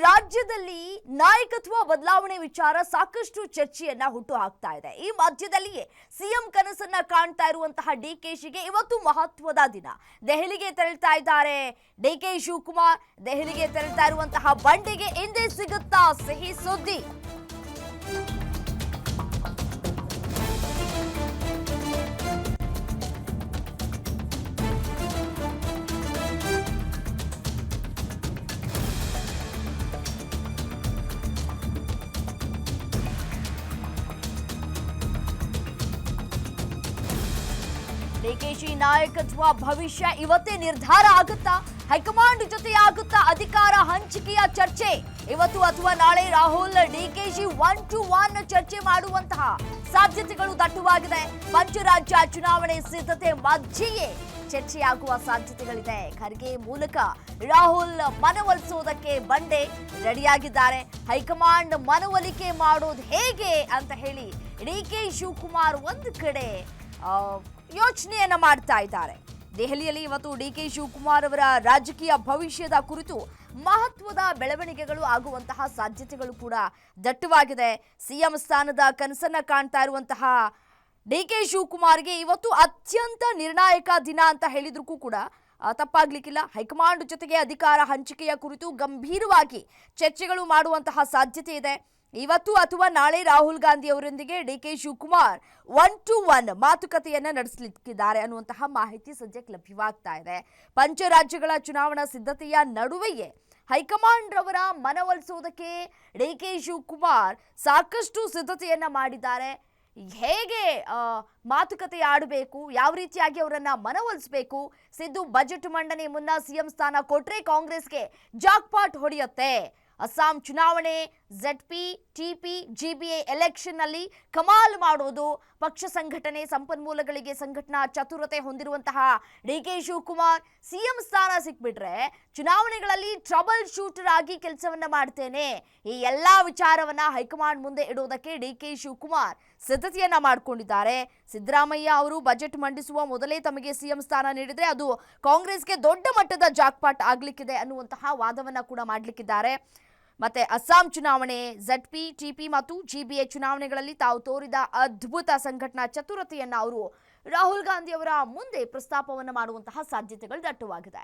ರಾಜ್ಯದಲ್ಲಿ ನಾಯಕತ್ವ ಬದಲಾವಣೆ ವಿಚಾರ ಸಾಕಷ್ಟು ಚರ್ಚೆಯನ್ನ ಹುಟ್ಟು ಹಾಕ್ತಾ ಇದೆ. ಈ ಮಧ್ಯದಲ್ಲಿಯೇ ಸಿಎಂ ಕನಸನ್ನ ಕಾಣ್ತಾ ಇರುವಂತಹ ಡಿಕೆಶಿಗೆ ಇವತ್ತು ಮಹತ್ವದ ದಿನ. ದೆಹಲಿಗೆ ತೆರಳ್ತಾ ಇದ್ದಾರೆ ಡಿಕೆ ಶಿವಕುಮಾರ್. ದೆಹಲಿಗೆ ತೆರಳ್ತಾ ಇರುವಂತಹ ಬಂಡೆಗೆ ಹಿಂದೆ ಸಿಗುತ್ತಾ ಸಿಹಿ ಸುದ್ದಿ. ಡಿಕೆಶಿ ನಾಯಕತ್ವ ಭವಿಷ್ಯ ಇವತ್ತೇ ನಿರ್ಧಾರ ಆಗುತ್ತಾ? ಹೈಕಮಾಂಡ್ ಜೊತೆ ಆಗುತ್ತಾ ಅಧಿಕಾರ ಹಂಚಿಕೆಯ ಚರ್ಚೆ? ಇವತ್ತು ಅಥವಾ ನಾಳೆ ರಾಹುಲ್ ಡಿಕೆಶಿ 1-to-1 ಚರ್ಚೆ ಮಾಡುವಂತಹ ಸಾಧ್ಯತೆಗಳು ದಟ್ಟವಾಗಿದೆ. ಪಂಚರಾಜ್ಯ ಚುನಾವಣೆ ಸಿದ್ಧತೆ ಮಧ್ಯೆಯೇ ಚರ್ಚೆಯಾಗುವ ಸಾಧ್ಯತೆಗಳಿದೆ. ಖರ್ಗೆ ಮೂಲಕ ರಾಹುಲ್ ಮನವೊಲಿಸೋದಕ್ಕೆ ಬಂಡೆ ರೆಡಿಯಾಗಿದ್ದಾರೆ. ಹೈಕಮಾಂಡ್ ಮನವೊಲಿಕೆ ಮಾಡೋದು ಹೇಗೆ ಅಂತ ಹೇಳಿ ಡಿಕೆ ಶಿವಕುಮಾರ್ ಒಂದು ಕಡೆ ಯೋಚನೆಯನ್ನ ಮಾಡ್ತಾ ಇದ್ದಾರೆ. ದೆಹಲಿಯಲ್ಲಿ ಇವತ್ತು ಡಿಕೆ ಶಿವಕುಮಾರ್ ಅವರ ರಾಜಕೀಯ ಭವಿಷ್ಯದ ಕುರಿತು ಮಹತ್ವದ ಬೆಳವಣಿಗೆಗಳು ಆಗುವಂತಹ ಸಾಧ್ಯತೆಗಳು ಕೂಡ ದಟ್ಟವಾಗಿದೆ. ಸಿಎಂ ಸ್ಥಾನದ ಕನಸನ್ನ ಕಾಣ್ತಾ ಇರುವಂತಹ ಡಿಕೆ ಶಿವಕುಮಾರ್ಗೆ ಇವತ್ತು ಅತ್ಯಂತ ನಿರ್ಣಾಯಕ ದಿನ ಅಂತ ಹೇಳಿದ್ರೂ ಕೂಡ ತಪ್ಪಾಗ್ಲಿಕ್ಕಿಲ್ಲ. ಹೈಕಮಾಂಡ್ ಜೊತೆಗೆ ಅಧಿಕಾರ ಹಂಚಿಕೆಯ ಕುರಿತು ಗಂಭೀರವಾಗಿ ಚರ್ಚೆಗಳು ಮಾಡುವಂತಹ ಸಾಧ್ಯತೆ ಇದೆ. ಇವತ್ತು ಅಥವಾ ನಾಳೆ ರಾಹುಲ್ ಗಾಂಧಿ ಅವರೊಂದಿಗೆ ಡಿಕೆ ಶಿವಕುಮಾರ್ 1-to-1 ಮಾತುಕತೆಯನ್ನ ನಡೆಸಲಿಕ್ಕಿದ್ದಾರೆ ಅನ್ನುವಂತಹ ಮಾಹಿತಿ ಸದ್ಯಕ್ಕೆ ಲಭ್ಯವಾಗ್ತಾ ಇದೆ. ಪಂಚರಾಜ್ಯಗಳ ಚುನಾವಣಾ ಸಿದ್ಧತೆಯ ನಡುವೆಯೇ ಹೈಕಮಾಂಡ್ ರವರ ಮನವೊಲಿಸೋದಕ್ಕೆ ಡಿಕೆ ಶಿವಕುಮಾರ್ ಸಾಕಷ್ಟು ಸಿದ್ಧತೆಯನ್ನ ಮಾಡಿದ್ದಾರೆ. ಹೇಗೆ ಮಾತುಕತೆ ಆಡಬೇಕು, ಯಾವ ರೀತಿಯಾಗಿ ಅವರನ್ನ ಮನವೊಲಿಸಬೇಕು, ಸಿದ್ದು ಬಜೆಟ್ ಮಂಡನೆ ಮುನ್ನ ಸಿಎಂ ಸ್ಥಾನ ಕೊಟ್ರೆ ಕಾಂಗ್ರೆಸ್ಗೆ ಜಾಕ್ಪಾಟ್ ಹೊಡೆಯುತ್ತೆ. ಅಸ್ಸಾಂ ಚುನಾವಣೆ, ZP, TP, GBA ಎಲೆಕ್ಷನ್ ನಲ್ಲಿ ಕಮಾಲ್ ಮಾಡೋದು, ಪಕ್ಷ ಸಂಘಟನೆ ಸಂಪನ್ಮೂಲಗಳಿಗೆ ಸಂಘಟನಾ ಚತುರತೆ ಹೊಂದಿರುವಂತಹ ಡಿಕೆ ಶಿವಕುಮಾರ್ ಸಿಎಂ ಸ್ಥಾನ ಸಿಕ್ಬಿಟ್ರೆ ಚುನಾವಣೆಗಳಲ್ಲಿ ಟ್ರಬಲ್ ಶೂಟರ್ ಆಗಿ ಕೆಲಸವನ್ನ ಮಾಡ್ತೇನೆ. ಈ ಎಲ್ಲಾ ವಿಚಾರವನ್ನ ಹೈಕಮಾಂಡ್ ಮುಂದೆ ಇಡೋದಕ್ಕೆ ಡಿಕೆ ಶಿವಕುಮಾರ್ ಸಿದ್ಧತೆಯನ್ನ ಮಾಡಿಕೊಂಡಿದ್ದಾರೆ. ಸಿದ್ದರಾಮಯ್ಯ ಅವರು ಬಜೆಟ್ ಮಂಡಿಸುವ ಮೊದಲೇ ತಮಗೆ ಸಿಎಂ ಸ್ಥಾನ ನೀಡಿದ್ರೆ ಅದು ಕಾಂಗ್ರೆಸ್ಗೆ ದೊಡ್ಡ ಮಟ್ಟದ ಜಾಕ್ಪಾಟ್ ಆಗ್ಲಿಕ್ಕಿದೆ ಅನ್ನುವಂತಹ ವಾದವನ್ನ ಕೂಡ ಮಾಡ್ಲಿಕ್ಕಿದ್ದಾರೆ. ಮತ್ತೆ ಅಸ್ಸಾಂ ಚುನಾವಣೆ, ZP, TP ಮತ್ತು GBA ಚುನಾವಣೆಗಳಲ್ಲಿ ತಾವು ತೋರಿದ ಅದ್ಭುತ ಸಂಘಟನಾ ಚತುರತೆಯನ್ನ ಅವರು ರಾಹುಲ್ ಗಾಂಧಿ ಅವರ ಮುಂದೆ ಪ್ರಸ್ತಾಪವನ್ನು ಮಾಡುವಂತಹ ಸಾಧ್ಯತೆಗಳು ದಟ್ಟವಾಗಿದೆ.